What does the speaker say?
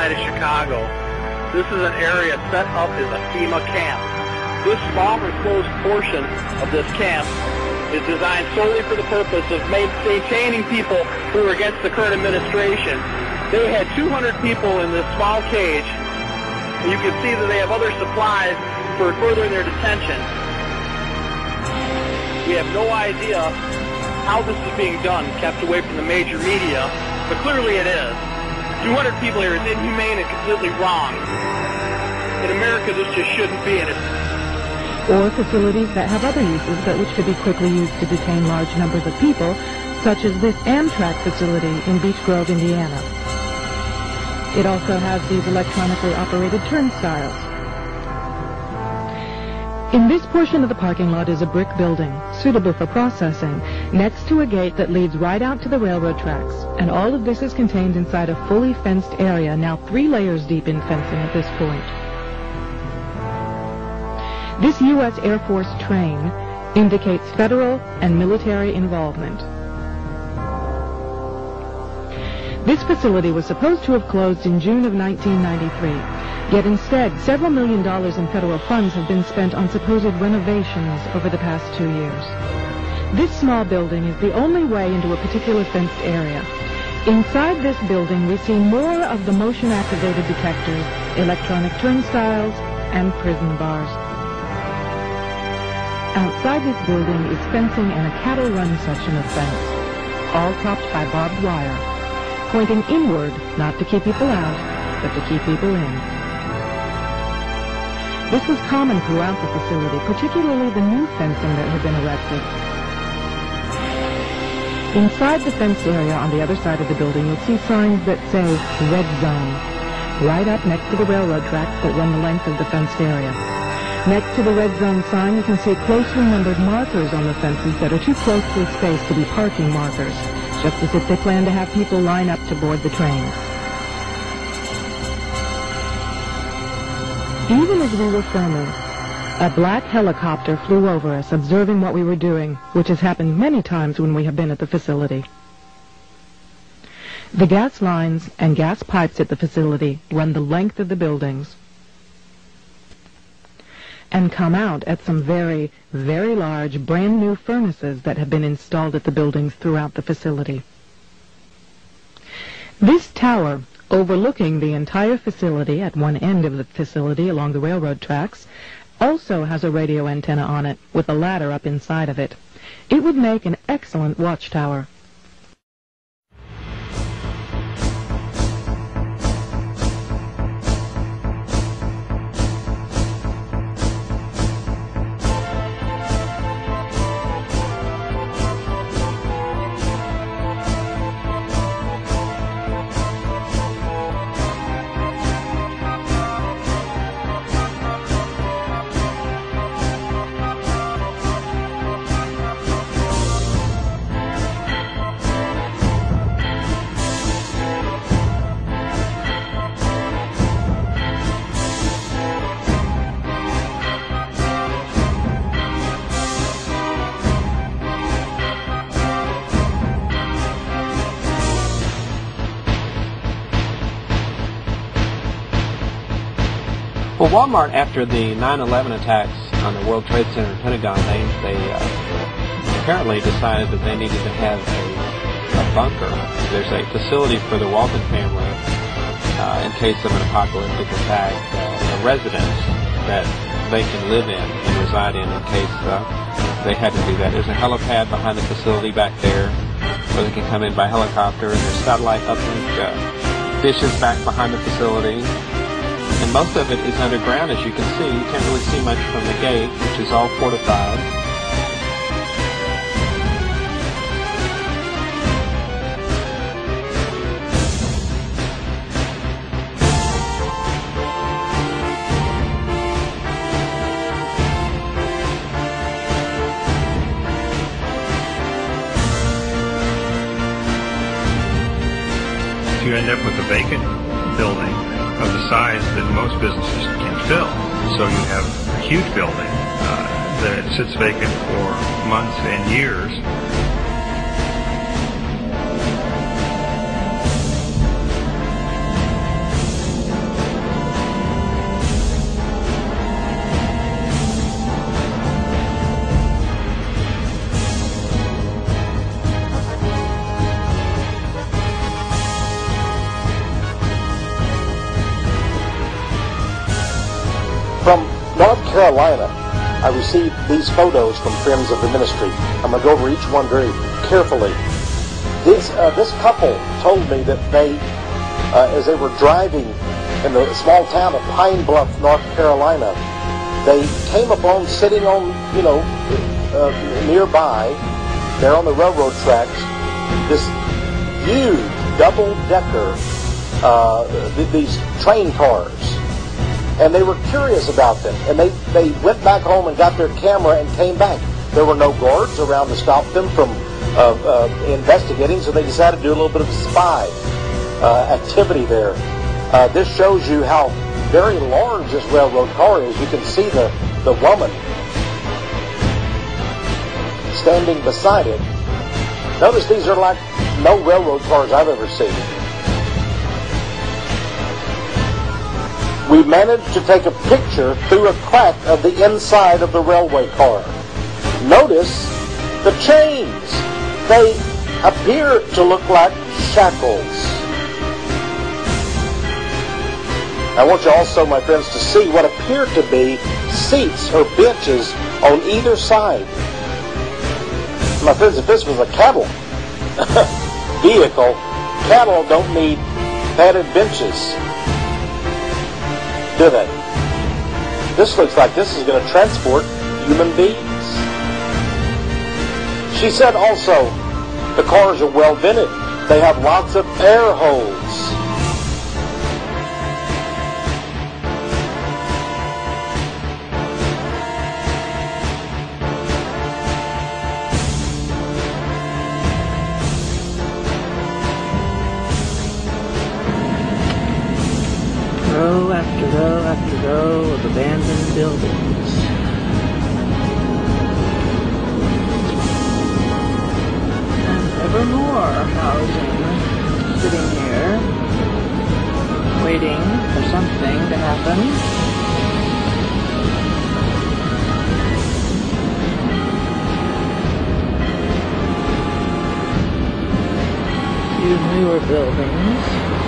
side of Chicago. This is an area set up as a Fema camp. This small enclosed portion of this camp is designed solely for the purpose of maintaining people who are against the current administration. They had 200 people in this small cage. You can see that they have other supplies for furthering their detention. We have no idea how this is being done, kept away from the major media, but clearly it is. 200 people here is inhumane and completely wrong. In America, this just shouldn't be in it. Or facilities that have other uses but which could be quickly used to detain large numbers of people, such as this Amtrak facility in Beech Grove, Indiana. It also has these electronically operated turnstiles. In this portion of the parking lot is a brick building, suitable for processing, next to a gate that leads right out to the railroad tracks. And all of this is contained inside a fully fenced area, now 3 layers deep in fencing at this point. This U.S. Air Force train indicates federal and military involvement. This facility was supposed to have closed in June of 1993. Yet instead, several $1 million in federal funds have been spent on supposed renovations over the past 2 years. This small building is the only way into a particular fenced area. Inside this building, we see more of the motion-activated detectors, electronic turnstiles, and prison bars. Outside this building is fencing and a cattle run section of fence, all topped by barbed wire, pointing inward, not to keep people out, but to keep people in. This was common throughout the facility, particularly the new fencing that had been erected. Inside the fenced area on the other side of the building, you'll see signs that say Red Zone, right up next to the railroad tracks that run the length of the fenced area. Next to the Red Zone sign, you can see closely numbered markers on the fences that are too closely spaced to be parking markers, just as if they plan to have people line up to board the trains. Even as we were filming, a black helicopter flew over us, observing what we were doing, which has happened many times when we have been at the facility. The gas lines and gas pipes at the facility run the length of the buildings and come out at some very, very large, brand new furnaces that have been installed at the buildings throughout the facility. This tower, overlooking the entire facility at one end of the facility along the railroad tracks, also has a radio antenna on it with a ladder up inside of it. It would make an excellent watchtower. Well, Walmart, after the 9/11 attacks on the World Trade Center and Pentagon, they apparently decided that they needed to have a bunker. There's a facility for the Walton family in case of an apocalyptic attack, a residence that they can live in and reside in case they had to do that. There's a helipad behind the facility back there where they can come in by helicopter, and there's satellite uplink dishes back behind the facility. And most of it is underground, as you can see. You can't really see much from the gate, which is all fortified. You end up with a vacant building of the size that most businesses can fill. So you have a huge building that sits vacant for months and years. From North Carolina, I received these photos from friends of the ministry. I'm going to go over each one very carefully. This couple told me that they, as they were driving in the small town of Pine Bluff, North Carolina, they came upon, sitting on, nearby, there on the railroad tracks, this huge double-decker, these train cars. And they were curious about them. And they went back home and got their camera and came back. There were no guards around to stop them from investigating, so they decided to do a little bit of spy activity there. This shows you how very large this railroad car is. You can see the woman standing beside it. Notice these are like no railroad cars I've ever seen. We managed to take a picture through a crack of the inside of the railway car. Notice the chains. They appear to look like shackles. I want you also, my friends, to see what appear to be seats or benches on either side. My friends, if this was a cattle vehicle, cattle don't need padded benches, do they? This looks like this is going to transport human beings. She said also, the cars are well vented. They have lots of air holes. Row after row after row of abandoned buildings. And ever more housing sitting here, waiting for something to happen. Few newer buildings.